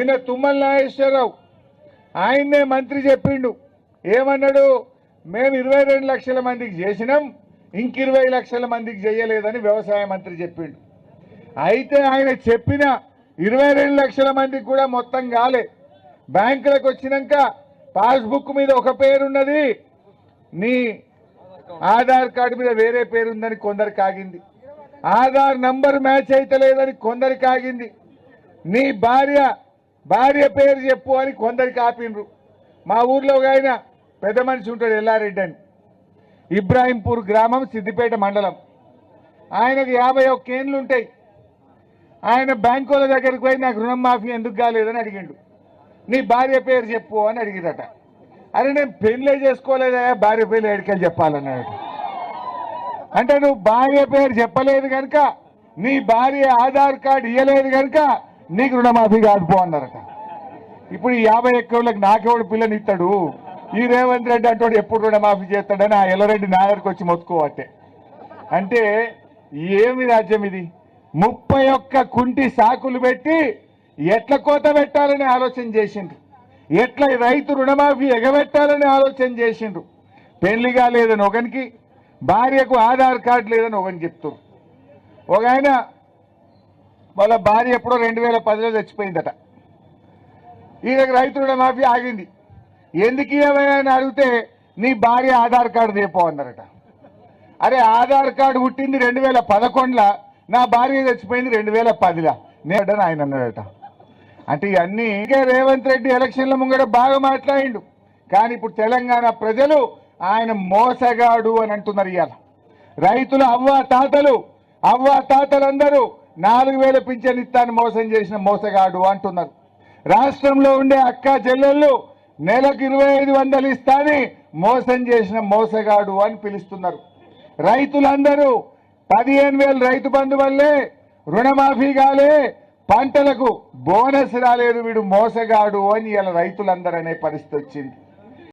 ఆయన తుమ్మల నాగేశ్వరరావు ఆయన్నే మంత్రి చెప్పిండు ఏమన్నాడు మేము 22 లక్షల మందికి చేసినాం ఇంక 20 లక్షల మందికి చేయలేదని వ్యవసాయ మంత్రి చెప్పిండు అయితే ఆయన చెప్పిన 22 లక్షల మందికి కూడా మొత్తం కాలే బ్యాంకులకు వచ్చినాక పాస్బుక్ మీద ఒక పేరున్నది నీ ఆధార్ కార్డు మీద వేరే పేరుందని కొందరికి ఆగింది ఆధార్ నంబర్ మ్యాచ్ అయితే లేదని కొందరికి ఆగింది నీ భార్య పేరు చెప్పు అని కొందరికి ఆపిండ్రు మా ఊర్లో ఒక ఆయన పెద్ద మనిషి ఉంటాడు ఎల్లారెడ్డి అని ఇబ్రాహీంపూర్ గ్రామం సిద్దిపేట మండలం ఆయనకు 51 ఏళ్ళు ఉంటాయి ఆయన బ్యాంకుల దగ్గరికి పోయి నాకు రుణం మాఫీ ఎందుకు కాలేదని అడిగిండు నీ భార్య పేరు చెప్పు అని అడిగిరట అరే నేను పెళ్ళే చేసుకోలేదా భార్య పేరు ఎడికలు చెప్పాలన్నాడు అంటే నువ్వు భార్య పేరు చెప్పలేదు కనుక నీ భార్య ఆధార్ కార్డు ఇవ్వలేదు కనుక నీకు రుణమాఫీ కాదు పో అన్నారట ఇప్పుడు 51 ఏళ్ళకి నాకెవడు పిల్లనిస్తాడు ఈ రేవంత్ రెడ్డి అంటాడు ఎప్పుడు రుణమాఫీ చేస్తాడని ఆ ఎల్లరెడ్డి నా దగ్గరకు వచ్చి మొత్తుకోవట్టే అంటే ఏమి రాజ్యం ఇది 31 కుంటి సాకులు పెట్టి ఎట్ల కోత పెట్టాలని ఆలోచన చేసిండ్రు ఎట్లా రైతు రుణమాఫీ ఎగబెట్టాలని ఆలోచన చేసిండ్రు పెళ్లి కాలేదని ఒకనికి భార్యకు ఆధార్ కార్డు లేదని ఒకని చెప్తారు ఒక ఆయన వాళ్ళ భార్య ఎప్పుడో 2010లో చచ్చిపోయిందట ఈయనకు రైతు రుణమాఫీ ఆగింది ఎందుకు ఏమైనా అడిగితే నీ భార్య ఆధార్ కార్డు తీపో అన్నారట అరే ఆధార్ కార్డు పుట్టింది 2011లా నా భార్య చచ్చిపోయింది 2010లా నేడని ఆయన అన్నాడట అంటే ఇవన్నీ ఇంకా రేవంత్ రెడ్డి ఎలక్షన్ల ముంగడ బాగా మాట్లాడిండు కానీ ఇప్పుడు తెలంగాణ ప్రజలు ఆయన మోసగాడు అని అంటున్నారు ఇవాళ రైతుల అవ్వ తాతలందరూ 4000 పింఛన్ ఇస్తాను మోసం చేసిన మోసగాడు అంటున్నారు రాష్ట్రంలో ఉండే అక్క చెల్లెళ్ళు నెలకు 2500 ఇస్తాని మోసం చేసిన మోసగాడు అని పిలుస్తున్నారు రైతులందరూ 15000 రైతు బంధు వల్లే రుణమాఫీ కాలే పంటలకు బోనస్ రాలేదు వీడు మోసగాడు అని ఇలా రైతులందరూ అనే పరిస్థితి వచ్చింది